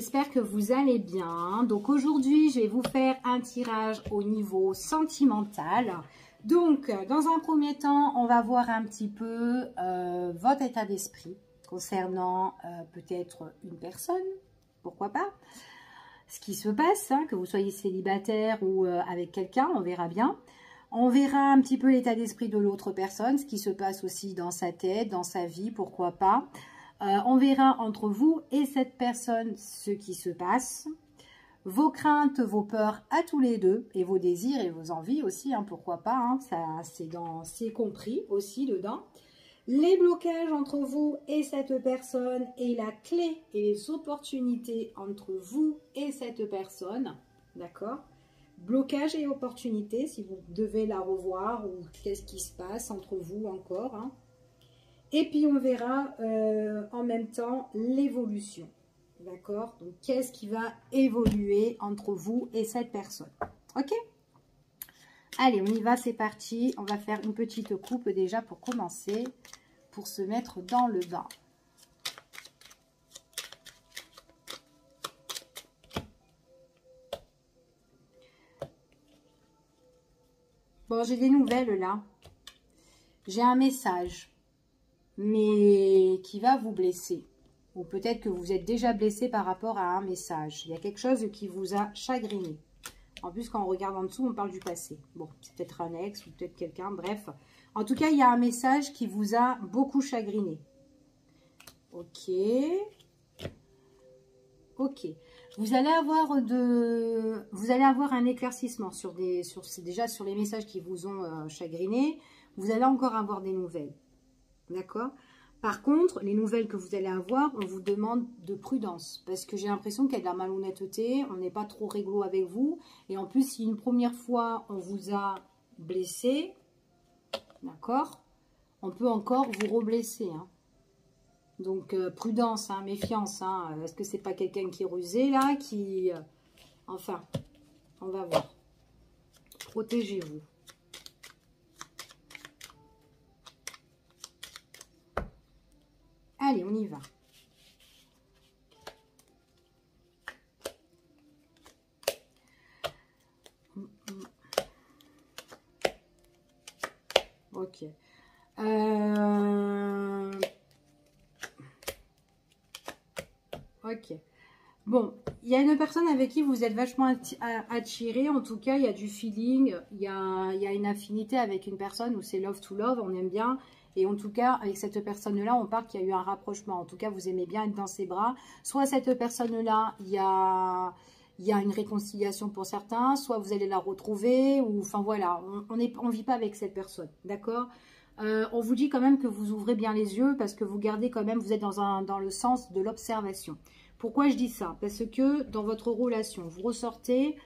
j'espère que vous allez bien. Donc aujourd'hui, je vais vous faire un tirage au niveau sentimental. Donc, dans un premier temps, on va voir un petit peu votre état d'esprit concernant peut-être une personne, pourquoi pas. Ce qui se passe, hein, que vous soyez célibataire ou avec quelqu'un, on verra bien. On verra un petit peu l'état d'esprit de l'autre personne, ce qui se passe aussi dans sa tête, dans sa vie, pourquoi pas. On verra entre vous et cette personne ce qui se passe, vos craintes, vos peurs à tous les deux, et vos désirs et vos envies aussi, hein, pourquoi pas, hein, ça c'est compris aussi dedans. Les blocages entre vous et cette personne et la clé et les opportunités entre vous et cette personne, d'accord? Blocage et opportunité, si vous devez la revoir ou qu'est-ce qui se passe entre vous encore, hein. Et puis on verra en même temps l'évolution, d'accord? Donc qu'est-ce qui va évoluer entre vous et cette personne, ok? Allez, on y va, c'est parti. On va faire une petite coupe déjà pour commencer, pour se mettre dans le bain. Bon, j'ai des nouvelles là. J'ai un message, mais qui va vous blesser. Ou peut-être que vous êtes déjà blessé par rapport à un message. Il y a quelque chose qui vous a chagriné. En plus, quand on regarde en dessous, on parle du passé. Bon, c'est peut-être un ex ou peut-être quelqu'un, bref. En tout cas, il y a un message qui vous a beaucoup chagriné. Ok. Ok. Vous allez avoir un éclaircissement déjà sur les messages qui vous ont chagriné. Vous allez encore avoir des nouvelles. D'accord? Par contre, les nouvelles que vous allez avoir, on vous demande de prudence. Parce que j'ai l'impression qu'il y a de la malhonnêteté, on n'est pas trop réglo avec vous. Et en plus, si une première fois, on vous a blessé, d'accord? On peut encore vous reblesser, hein. Donc, prudence, hein, méfiance. Hein. Est-ce que c'est pas quelqu'un qui est rusé, là, qui... Enfin, on va voir. Protégez-vous. Allez, on y va. Ok. Ok. Bon, il y a une personne avec qui vous êtes vachement attiré. En tout cas, il y a du feeling. Il y a une affinité avec une personne où c'est love to love. On aime bien. Et en tout cas, avec cette personne-là, on parle qu'il y a eu un rapprochement. En tout cas, vous aimez bien être dans ses bras. Soit cette personne-là, il y a une réconciliation pour certains. Soit vous allez la retrouver. Ou, enfin, voilà, on vit pas avec cette personne. D'accord? On vous dit quand même que vous ouvrez bien les yeux parce que vous gardez quand même, vous êtes dans le sens de l'observation. Pourquoi je dis ça? Parce que dans votre relation, vous ressortez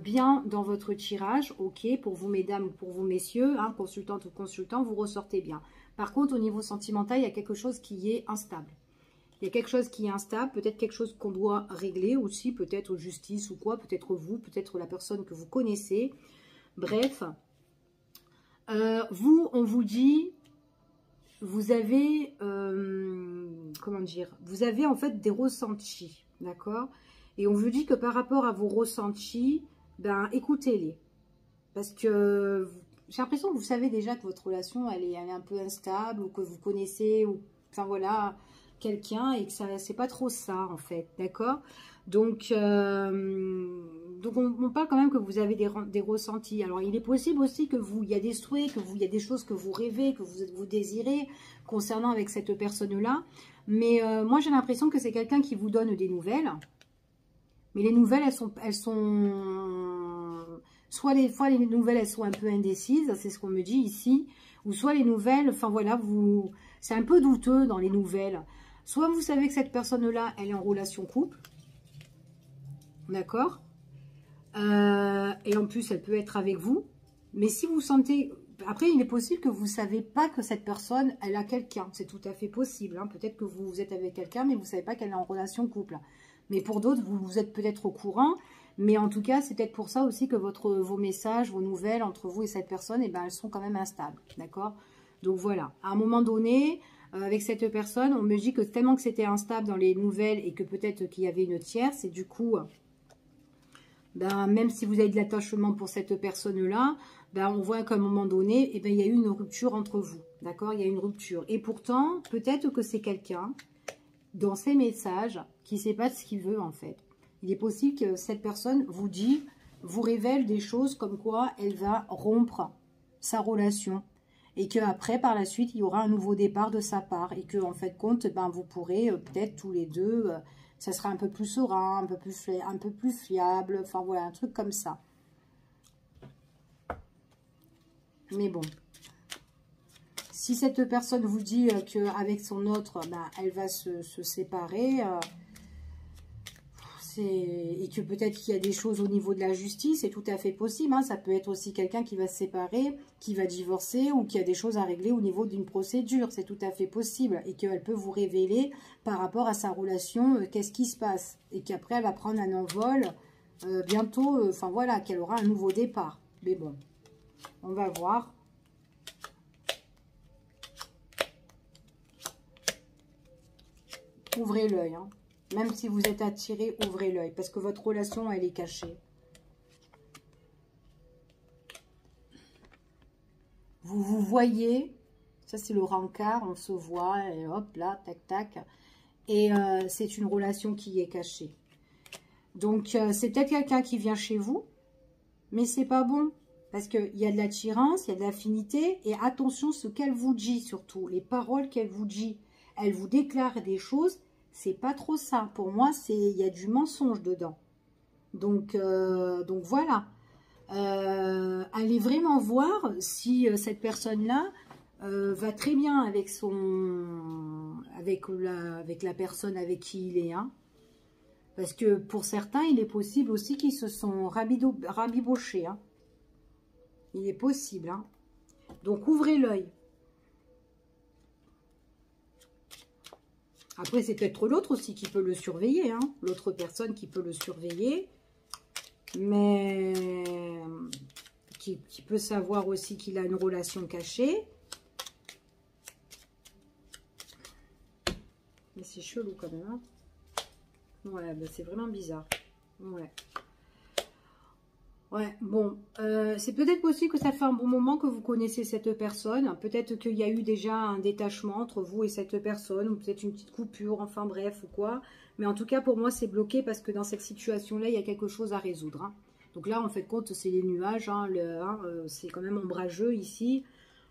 bien dans votre tirage, ok, pour vous mesdames ou pour vous messieurs, hein, consultantes ou consultants, vous ressortez bien. Par contre, au niveau sentimental, il y a quelque chose qui est instable. Il y a quelque chose qui est instable, peut-être quelque chose qu'on doit régler aussi, peut-être aux justice ou quoi, peut-être vous, peut-être la personne que vous connaissez. Bref, vous, on vous dit, vous avez, comment dire, vous avez en fait des ressentis, d'accord? Et on vous dit que par rapport à vos ressentis, ben écoutez-les. Parce que j'ai l'impression que vous savez déjà que votre relation, elle est un peu instable, ou que vous connaissez, ou enfin voilà, quelqu'un, et que ça c'est pas trop ça en fait, d'accord? Donc on parle quand même que vous avez des ressentis. Alors, il est possible aussi que il y a des souhaits, il y a des choses que vous rêvez, que vous désirez concernant avec cette personne-là. Mais moi, j'ai l'impression que c'est quelqu'un qui vous donne des nouvelles. Mais les nouvelles, elles sont... Soit les fois, les nouvelles, elles sont un peu indécises, c'est ce qu'on me dit ici. Ou soit les nouvelles, enfin voilà, c'est un peu douteux dans les nouvelles. Soit vous savez que cette personne-là, elle est en relation couple. D'accord? Et en plus, elle peut être avec vous. Mais si vous sentez... Après, il est possible que vous ne savez pas que cette personne, elle a quelqu'un. C'est tout à fait possible. Hein. Peut-être que vous êtes avec quelqu'un, mais vous ne savez pas qu'elle est en relation couple. Mais pour d'autres, vous êtes peut-être au courant. Mais en tout cas, c'est peut-être pour ça aussi que vos messages, vos nouvelles entre vous et cette personne, eh ben, elles sont quand même instables. D'accord? Donc voilà. À un moment donné, avec cette personne. On me dit que tellement que c'était instable dans les nouvelles et que peut-être qu'il y avait une tierce. Et du coup, ben, même si vous avez de l'attachement pour cette personne-là, ben, on voit qu'à un moment donné, eh ben, il y a eu une rupture entre vous. D'accord? Il y a une rupture. Et pourtant, peut-être que c'est quelqu'un, dans ses messages, qui ne sait pas ce qu'il veut en fait. Il est possible que cette personne vous dit, vous révèle des choses comme quoi elle va rompre sa relation. Et qu'après, par la suite, il y aura un nouveau départ de sa part. Et que en fait, compte, ben, vous pourrez peut-être tous les deux... ça sera un peu plus serein, un peu plus fiable. Enfin, voilà, un truc comme ça. Mais bon. Si cette personne vous dit qu'avec son autre, ben, elle va se séparer, et que peut-être qu'il y a des choses au niveau de la justice, c'est tout à fait possible. Hein. Ça peut être aussi quelqu'un qui va se séparer, qui va divorcer ou qui a des choses à régler au niveau d'une procédure. C'est tout à fait possible. Et qu'elle peut vous révéler par rapport à sa relation, qu'est-ce qui se passe. Et qu'après, elle va prendre un envol bientôt, enfin voilà, qu'elle aura un nouveau départ. Mais bon, on va voir. Ouvrez l'œil, hein. Même si vous êtes attiré, ouvrez l'œil. Parce que votre relation, elle est cachée. Vous vous voyez. Ça, c'est le rencard. On se voit. Et hop, là, tac, tac. Et c'est une relation qui est cachée. Donc, c'est peut-être quelqu'un qui vient chez vous. Mais c'est pas bon. Parce qu'il y a de l'attirance, il y a de l'affinité. Et attention, ce qu'elle vous dit surtout. Les paroles qu'elle vous dit. Elle vous déclare des choses. C'est pas trop ça. Pour moi, il y a du mensonge dedans. Donc voilà. Allez vraiment voir si cette personne-là va très bien avec la personne avec qui il est. Hein. Parce que pour certains, il est possible aussi qu'ils se sont rabibochés. Hein. Il est possible. Hein. Donc ouvrez l'œil. Après, c'est peut-être l'autre aussi qui peut le surveiller, hein. L'autre personne qui peut le surveiller, mais qui peut savoir aussi qu'il a une relation cachée. Mais c'est chelou quand même, hein. Ouais, ben c'est vraiment bizarre. Ouais. Ouais, bon, c'est peut-être possible que ça fait un bon moment que vous connaissez cette personne. Peut-être qu'il y a eu déjà un détachement entre vous et cette personne, ou peut-être une petite coupure, enfin bref, ou quoi. Mais en tout cas, pour moi, c'est bloqué parce que dans cette situation-là, il y a quelque chose à résoudre. Hein. Donc là, en fait, compte, c'est les nuages, hein, c'est quand même ombrageux ici.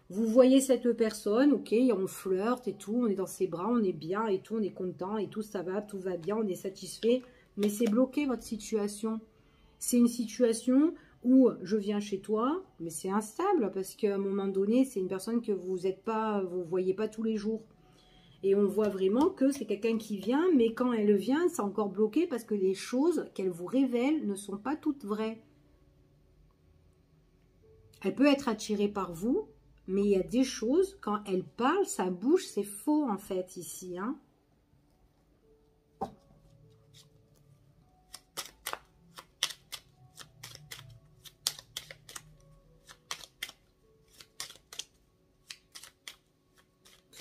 Vous voyez cette personne, ok, on flirte et tout, on est dans ses bras, on est bien et tout, on est content et tout, ça va, tout va bien, on est satisfait. Mais c'est bloqué, votre situation. C'est une situation où je viens chez toi, mais c'est instable parce qu'à un moment donné, c'est une personne que vous voyez pas tous les jours. Et on voit vraiment que c'est quelqu'un qui vient, mais quand elle vient, c'est encore bloqué parce que les choses qu'elle vous révèle ne sont pas toutes vraies. Elle peut être attirée par vous, mais il y a des choses, quand elle parle, sa bouche, c'est faux en fait ici, hein.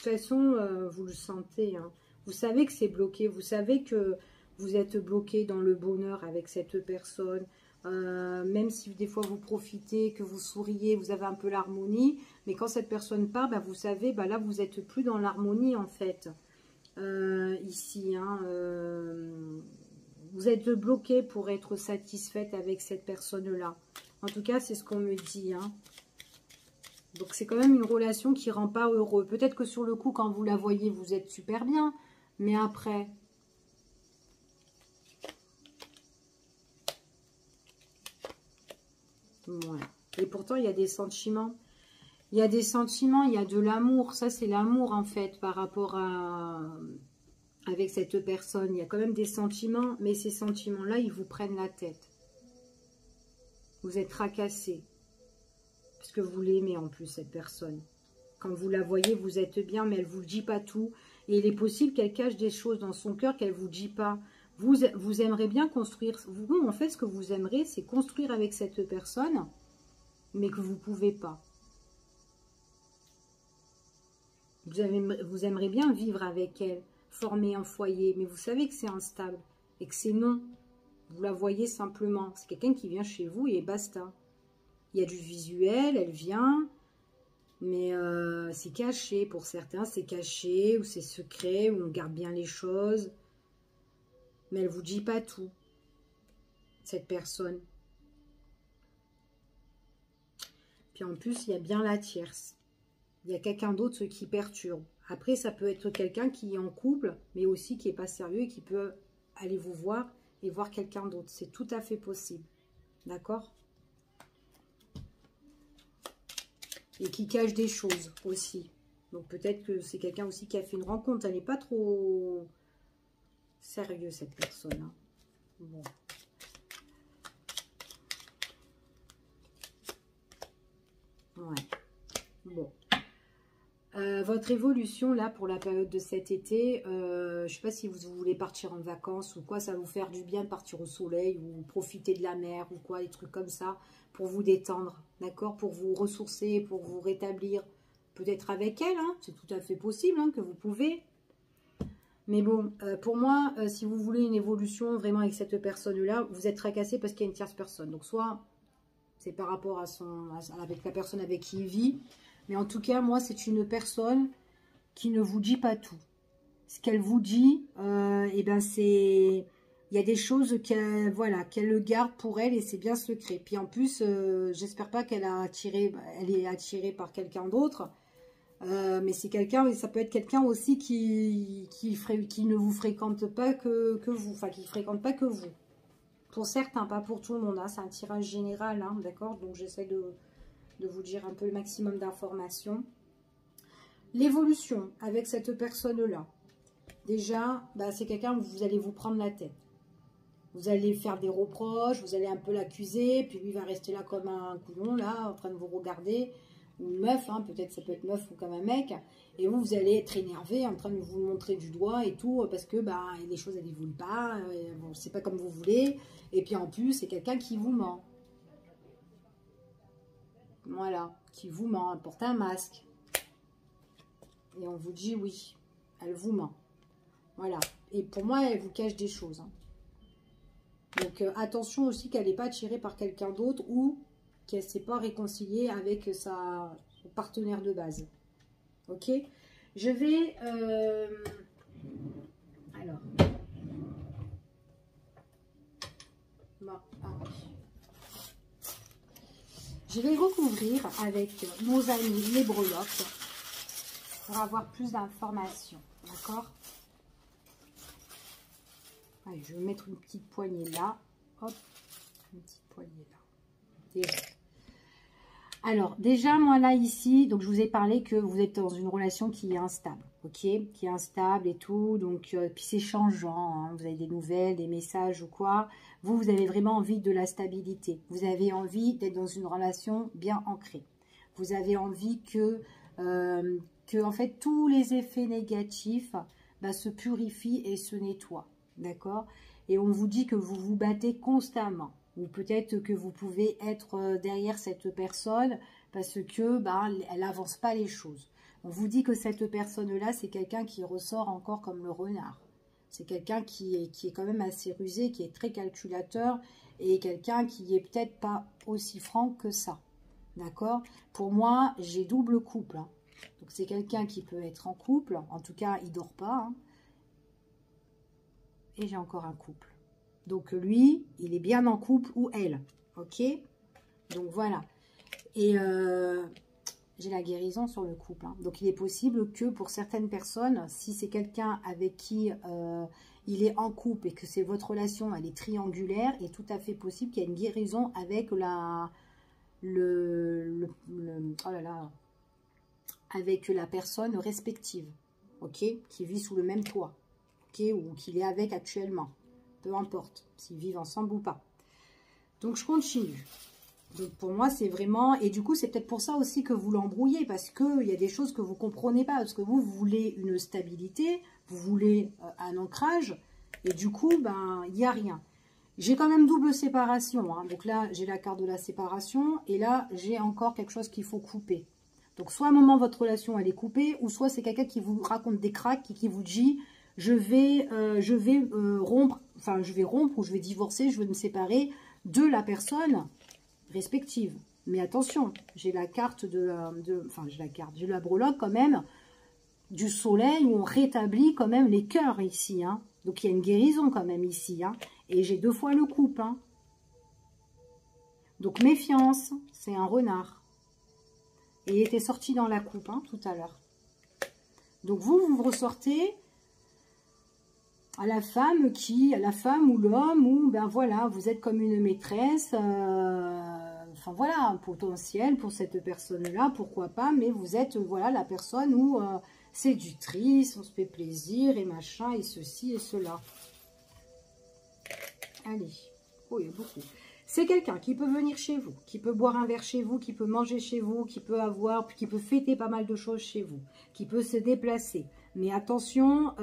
De toute façon, vous le sentez. Hein. Vous savez que c'est bloqué. Vous savez que vous êtes bloqué dans le bonheur avec cette personne. Même si des fois vous profitez, que vous souriez, vous avez un peu l'harmonie. Mais quand cette personne part, bah, vous savez, bah, là, vous n'êtes plus dans l'harmonie en fait. Ici, hein, vous êtes bloqué pour être satisfaite avec cette personne-là. En tout cas, c'est ce qu'on me dit. Hein. Donc, c'est quand même une relation qui ne rend pas heureux. Peut-être que sur le coup, quand vous la voyez, vous êtes super bien. Mais après... Voilà. Et pourtant, il y a des sentiments. Il y a des sentiments, il y a de l'amour. Ça, c'est l'amour, en fait, par rapport à... avec cette personne. Il y a quand même des sentiments. Mais ces sentiments-là, ils vous prennent la tête. Vous êtes tracassé. Parce que vous l'aimez en plus, cette personne. Quand vous la voyez, vous êtes bien, mais elle ne vous dit pas tout. Et il est possible qu'elle cache des choses dans son cœur qu'elle ne vous dit pas. Vous aimeriez bien construire. Vous, en fait, ce que vous aimeriez, c'est construire avec cette personne, mais que vous ne pouvez pas. Vous aimeriez bien vivre avec elle, former un foyer, mais vous savez que c'est instable et que c'est non. Vous la voyez simplement. C'est quelqu'un qui vient chez vous et basta. Il y a du visuel, elle vient, mais c'est caché. Pour certains, c'est caché ou c'est secret, ou on garde bien les choses. Mais elle ne vous dit pas tout, cette personne. Puis en plus, il y a bien la tierce. Il y a quelqu'un d'autre ce qui perturbe. Après, ça peut être quelqu'un qui est en couple, mais aussi qui n'est pas sérieux et qui peut aller vous voir et voir quelqu'un d'autre. C'est tout à fait possible. D'accord? Et qui cache des choses aussi. Donc peut-être que c'est quelqu'un aussi qui a fait une rencontre. Elle n'est pas trop sérieuse, cette personne. Hein. Bon. Ouais. Bon. Votre évolution, là, pour la période de cet été, je ne sais pas si vous voulez partir en vacances ou quoi, ça va vous faire du bien de partir au soleil ou profiter de la mer ou quoi, des trucs comme ça, pour vous détendre, d'accord? Pour vous ressourcer, pour vous rétablir, peut-être avec elle, hein, c'est tout à fait possible hein, que vous pouvez. Mais bon, pour moi, si vous voulez une évolution vraiment avec cette personne-là, vous êtes tracassé parce qu'il y a une tierce personne. Donc soit c'est par rapport à avec la personne avec qui il vit, mais en tout cas, moi, c'est une personne qui ne vous dit pas tout. Ce qu'elle vous dit, eh ben c'est... Il y a des choses qu'elle voilà, qu'elle le garde pour elle et c'est bien secret. Puis en plus, j'espère pas qu'elle elle est attirée par quelqu'un d'autre. Mais c'est quelqu'un, ça peut être quelqu'un aussi qui ne vous fréquente pas que vous. Enfin, qui ne fréquente pas que vous. Pour certains, pas pour tout le monde. Hein, c'est un tirage général, hein, d'accord? Donc j'essaie de vous dire un peu le maximum d'informations. L'évolution avec cette personne-là. Déjà, bah, c'est quelqu'un où vous allez vous prendre la tête. Vous allez faire des reproches, vous allez un peu l'accuser, puis lui va rester là comme un couillon, là, en train de vous regarder. Ou une meuf, hein, peut-être ça peut être meuf ou comme un mec. Et vous allez être énervé, en train de vous montrer du doigt et tout, parce que bah, les choses, elles n'évoluent pas, bon, c'est pas comme vous voulez. Et puis en plus, c'est quelqu'un qui vous ment. Voilà, qui vous ment, elle porte un masque. Et on vous dit oui, elle vous ment. Voilà. Et pour moi, elle vous cache des choses. Hein. Donc attention aussi qu'elle n'est pas attirée par quelqu'un d'autre ou qu'elle ne s'est pas réconciliée avec son partenaire de base. Ok? Je vais... alors... Bon, ah oui. Je vais recouvrir avec nos amis les breloques pour avoir plus d'informations. D'accord? Allez, je vais mettre une petite poignée là. Hop, une petite poignée là. Déjà. Alors, déjà, moi là, ici, donc je vous ai parlé que vous êtes dans une relation qui est instable. Ok? Qui est instable et tout. Donc, puis c'est changeant. Hein, vous avez des nouvelles, des messages ou quoi. Vous avez vraiment envie de la stabilité. Vous avez envie d'être dans une relation bien ancrée. Vous avez envie que en fait, tous les effets négatifs bah, se purifient et se nettoient. D'accord? Et on vous dit que vous vous battez constamment. Ou peut-être que vous pouvez être derrière cette personne parce que bah, elle n'avance pas les choses. On vous dit que cette personne-là, c'est quelqu'un qui ressort encore comme le renard. C'est quelqu'un qui est quand même assez rusé, qui est très calculateur et quelqu'un qui est peut-être pas aussi franc que ça. D'accord? Pour moi, j'ai double couple. Hein. Donc, c'est quelqu'un qui peut être en couple. En tout cas, il ne dort pas. Hein. Et j'ai encore un couple. Donc, lui, il est bien en couple ou elle. Ok? Donc, voilà. Et j'ai la guérison sur le couple. Hein. Donc, il est possible que pour certaines personnes, si c'est quelqu'un avec qui il est en couple et que c'est votre relation, elle est triangulaire, il est tout à fait possible qu'il y ait une guérison avec oh là là, avec la personne respective. Ok? Qui vit sous le même toit. Ok? Ou qu'il est avec actuellement. Peu importe s'ils vivent ensemble ou pas. Donc, je continue. Donc, pour moi, c'est vraiment... Et du coup, c'est peut-être pour ça aussi que vous l'embrouillez. Parce qu'il y a des choses que vous ne comprenez pas. Parce que vous voulez une stabilité. Vous voulez un ancrage. Et du coup, ben, il n'y a rien. J'ai quand même double séparation. Hein. Donc là, j'ai la carte de la séparation. Et là, j'ai encore quelque chose qu'il faut couper. Donc, soit à un moment, votre relation, elle est coupée, ou soit c'est quelqu'un qui vous raconte des cracks et qui vous dit, je vais rompre, enfin, je vais rompre ou je vais divorcer, je vais me séparer de la personne respective. Mais attention, j'ai la carte j'ai la breloque quand même du soleil où on rétablit quand même les cœurs ici. Hein. Donc, il y a une guérison quand même ici. Hein. Et j'ai 2 fois le couple. Hein. Donc, méfiance, c'est un renard. Et il était sorti dans la coupe hein, tout à l'heure. Donc, vous ressortez à la femme ou l'homme, ou ben voilà, vous êtes comme une maîtresse, enfin voilà, un potentiel pour cette personne-là, pourquoi pas, mais vous êtes, voilà, la personne où séductrice, on se fait plaisir, et machin, et ceci, et cela. Allez, oh, il y a beaucoup. C'est quelqu'un qui peut venir chez vous, qui peut boire un verre chez vous, qui peut manger chez vous, qui peut fêter pas mal de choses chez vous, qui peut se déplacer. Mais attention,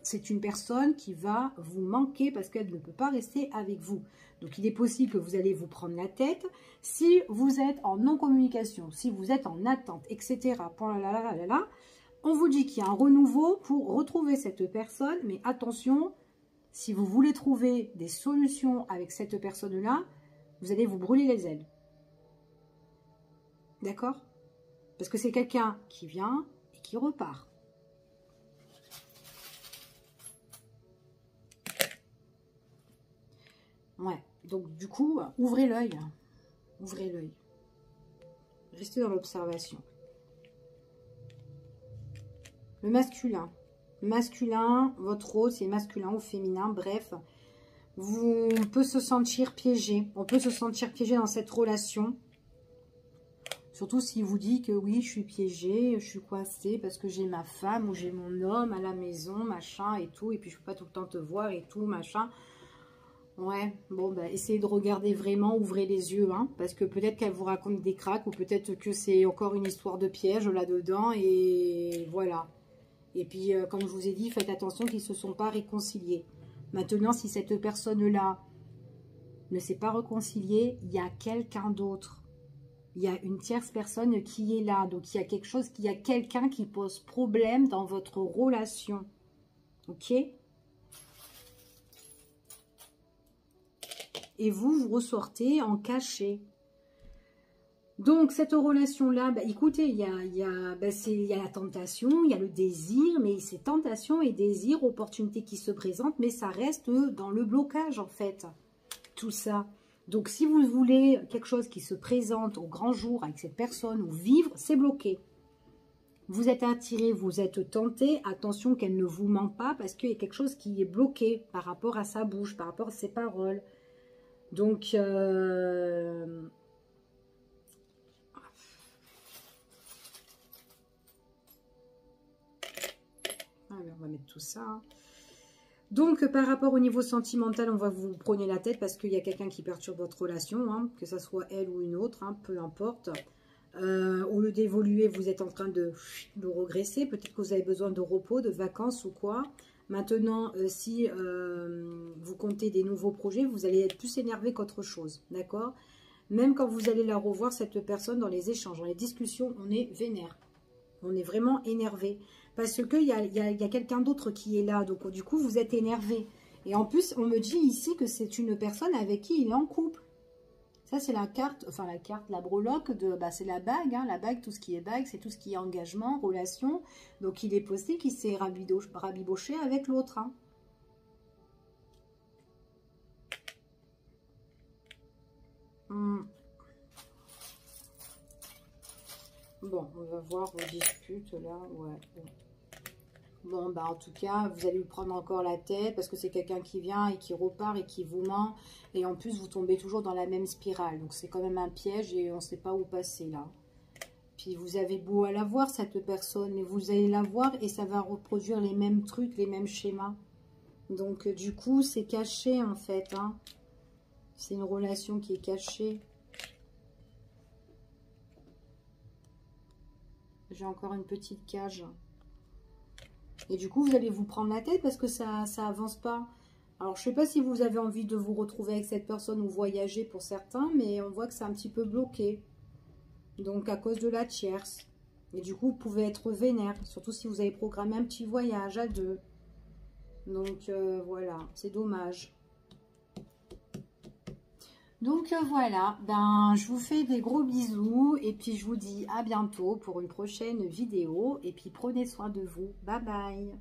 c'est une personne qui va vous manquer parce qu'elle ne peut pas rester avec vous. Donc, il est possible que vous allez vous prendre la tête. Si vous êtes en non-communication, si vous êtes en attente, etc., on vous dit qu'il y a un renouveau pour retrouver cette personne. Mais attention, si vous voulez trouver des solutions avec cette personne-là, vous allez vous brûler les ailes. D'accord? Parce que c'est quelqu'un qui vient et qui repart. Ouais, donc du coup, ouvrez l'œil. Ouvrez l'œil. Restez dans l'observation. Le masculin. Masculin, votre rôle, c'est masculin ou féminin, bref. On peut se sentir piégé. On peut se sentir piégé dans cette relation. Surtout s'il vous dit que oui, je suis piégée, je suis coincée parce que j'ai ma femme ou j'ai mon homme à la maison, machin et tout. Et puis je peux pas tout le temps te voir et tout, machin. Ouais, bon, bah, essayez de regarder vraiment, ouvrez les yeux, hein, parce que peut-être qu'elle vous raconte des cracks, ou peut-être que c'est encore une histoire de piège là-dedans, et voilà. Et puis, comme je vous ai dit, faites attention qu'ils ne se sont pas réconciliés. Maintenant, si cette personne-là ne s'est pas réconciliée, il y a quelqu'un d'autre. Il y a une tierce personne qui est là, donc il y a quelque chose, il y a quelqu'un qui pose problème dans votre relation, ok ? Et vous ressortez en cachet. Donc, cette relation-là, bah, écoutez, il y a la tentation, il y a le désir, mais c'est tentation et désir, opportunité qui se présente, mais ça reste dans le blocage, en fait, tout ça. Donc, si vous voulez quelque chose qui se présente au grand jour avec cette personne ou vivre, c'est bloqué. Vous êtes attiré, vous êtes tenté, attention qu'elle ne vous ment pas, parce qu'il y a quelque chose qui est bloqué par rapport à sa bouche, par rapport à ses paroles. Donc, allez, on va mettre tout ça. Donc, par rapport au niveau sentimental, on va vous prendre la tête parce qu'il y a quelqu'un qui perturbe votre relation, hein, que ce soit elle ou une autre, hein, peu importe. Au lieu d'évoluer, vous êtes en train de regresser. Peut-être que vous avez besoin de repos, de vacances ou quoi. Maintenant, si vous comptez des nouveaux projets, vous allez être plus énervé qu'autre chose, d'accord? Même quand vous allez la revoir, cette personne, dans les échanges, dans les discussions, on est vénère. On est vraiment énervé. Parce qu'il y a quelqu'un d'autre qui est là. Donc, du coup, vous êtes énervé. Et en plus, on me dit ici que c'est une personne avec qui il est en couple. Ça, c'est la carte, enfin la breloque, c'est la bague. Hein, la bague, tout ce qui est bague, c'est tout ce qui est engagement, relation. Donc, il est possible qu'il s'est rabiboché avec l'autre. Hein. Bon, on va voir vos disputes, là. Ouais. Bon, bah en tout cas, vous allez lui prendre encore la tête parce que c'est quelqu'un qui vient et qui repart et qui vous ment. Et en plus, vous tombez toujours dans la même spirale. Donc, c'est quand même un piège et on ne sait pas où passer, là. Puis, vous avez beau à la voir, cette personne, mais vous allez la voir et ça va reproduire les mêmes trucs, les mêmes schémas. Donc, du coup, c'est caché, en fait. Hein. C'est une relation qui est cachée. J'ai encore une petite cage. Et du coup, vous allez vous prendre la tête parce que ça avance pas. Alors, je sais pas si vous avez envie de vous retrouver avec cette personne ou voyager pour certains, mais on voit que c'est un petit peu bloqué. Donc, à cause de la tierce. Et du coup, vous pouvez être vénère. Surtout si vous avez programmé un petit voyage à deux. Donc, voilà. C'est dommage. Donc, voilà. Ben, je vous fais des gros bisous. Et puis, je vous dis à bientôt pour une prochaine vidéo. Et puis, prenez soin de vous. Bye bye.